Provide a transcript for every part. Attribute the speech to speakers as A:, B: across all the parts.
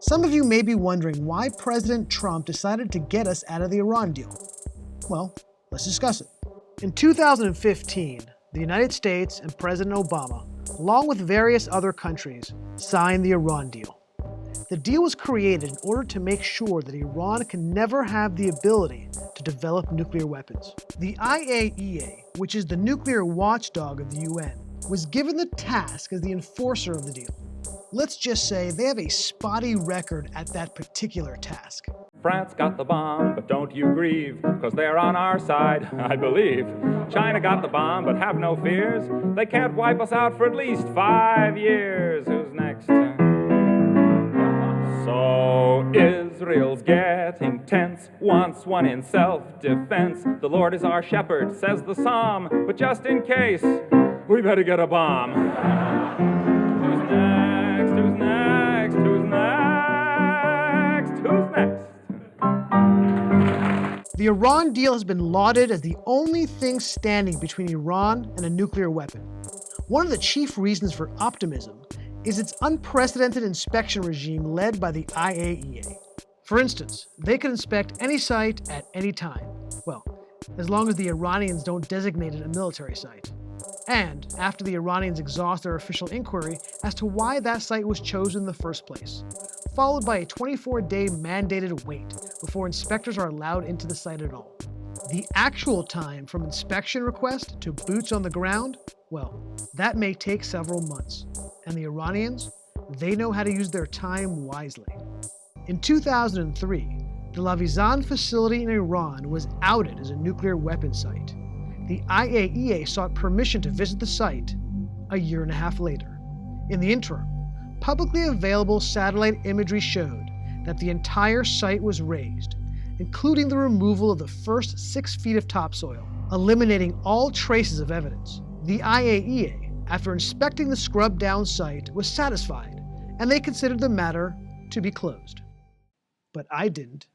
A: Some of you may be wondering why President Trump decided to get us out of the Iran deal. Well, let's discuss it. In 2015, the United States and President Obama, along with various other countries, signed the Iran deal. The deal was created in order to make sure that Iran can never have the ability to develop nuclear weapons. The IAEA, which is the nuclear watchdog of the UN, was given the task as the enforcer of the deal. Let's just say they have a spotty record at that particular task.
B: France got the bomb, but don't you grieve, 'cause they're on our side, I believe. China got the bomb, but have no fears. They can't wipe us out for at least 5 years. Who's next? So Israel's getting tense, wants one in self-defense. The Lord is our shepherd, says the psalm, but just in case, we better get a bomb. Who's next? Who's next? Who's next? Who's next?
A: The Iran deal has been lauded as the only thing standing between Iran and a nuclear weapon. One of the chief reasons for optimism is its unprecedented inspection regime led by the IAEA. For instance, they can inspect any site at any time. Well, as long as the Iranians don't designate it a military site. And after the Iranians exhaust their official inquiry as to why that site was chosen in the first place, followed by a 24-day mandated wait before inspectors are allowed into the site at all. The actual time from inspection request to boots on the ground, well, that may take several months. And the Iranians, they know how to use their time wisely. In 2003, the Lavizan facility in Iran was outed as a nuclear weapons site. The IAEA sought permission to visit the site a year and a half later. In the interim, publicly available satellite imagery showed that the entire site was razed, including the removal of the first 6 feet of topsoil, eliminating all traces of evidence. The IAEA, after inspecting the scrubbed-down site, was satisfied, and they considered the matter to be closed. But I didn't.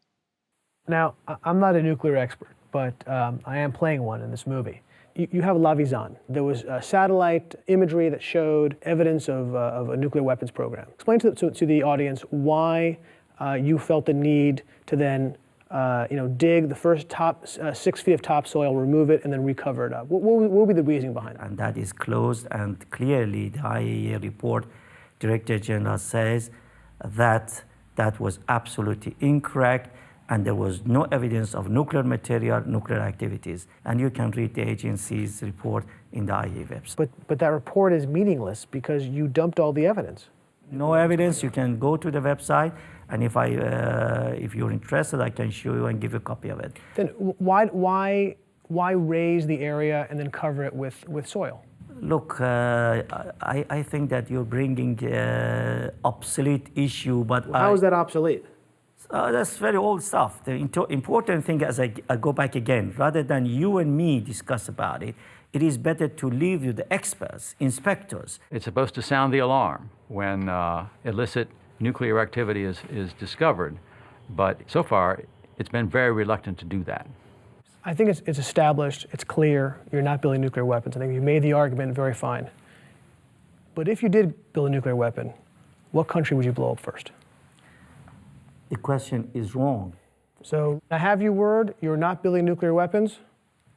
C: Now, I'm not a nuclear expert, but I am playing one in this movie. You have Lavizan. There was satellite imagery that showed evidence of a nuclear weapons program. Explain to the audience why you felt the need to then dig the first 6 feet of topsoil, remove it, and then recover it up. What will be the reasoning behind it?
D: And that is closed, and clearly the IAEA report, Director General says that that was absolutely incorrect, and there was no evidence of nuclear material, nuclear activities. And you can read the agency's report in the IAEA website.
C: But that report is meaningless because you dumped all the evidence.
D: No evidence. You can go to the website, and if you're interested, I can show you and give you a copy of it.
C: Then why raise the area and then cover it with soil?
D: Look, I think that you're bringing obsolete issue, but
C: how is that obsolete?
D: That's very old stuff. The important thing, as I go back again, rather than you and me discuss about it, it is better to leave you the experts, inspectors.
E: It's supposed to sound the alarm when illicit nuclear activity is discovered, but so far it's been very reluctant to do that.
C: I think it's established, it's clear, you're not building nuclear weapons. I think you made the argument very fine. But if you did build a nuclear weapon, what country would you blow up first?
D: The question is wrong.
C: So I have your word, you're not building nuclear weapons?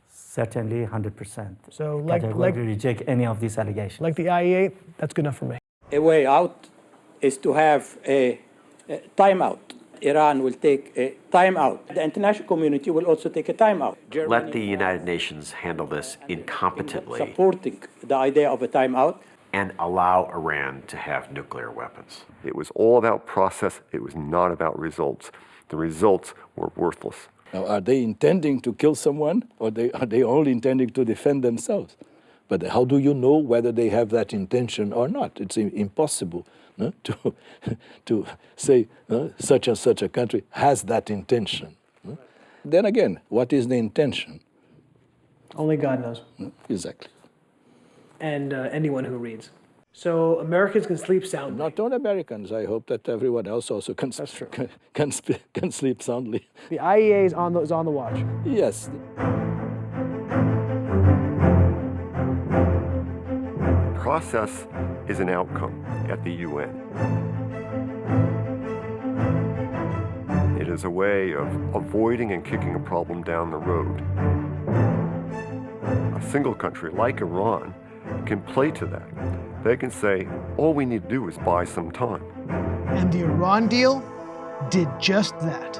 D: Certainly 100%.
C: So
D: like reject any of these allegations.
C: Like the IAEA, that's good enough for me.
F: A way out is to have a timeout. Iran will take a timeout. The international community will also take a timeout.
G: Let the United Nations handle this incompetently.
F: Supporting the idea of a timeout.
G: And allow Iran to have nuclear weapons.
H: It was all about process. It was not about results. The results were worthless.
I: Now, are they intending to kill someone, or are they only intending to defend themselves? But how do you know whether they have that intention or not? It's impossible to say such and such a country has that intention. Then again, what is the intention?
C: Only God knows.
I: Exactly.
C: And anyone who reads. So Americans can sleep soundly.
I: Not only Americans. I hope that everyone else also can sleep soundly.
C: The IAEA is on the watch.
I: Yes.
H: Process is an outcome at the UN. as a way of avoiding and kicking a problem down the road. A single country like Iran can play to that. They can say, all we need to do is buy some time.
A: And the Iran deal did just that.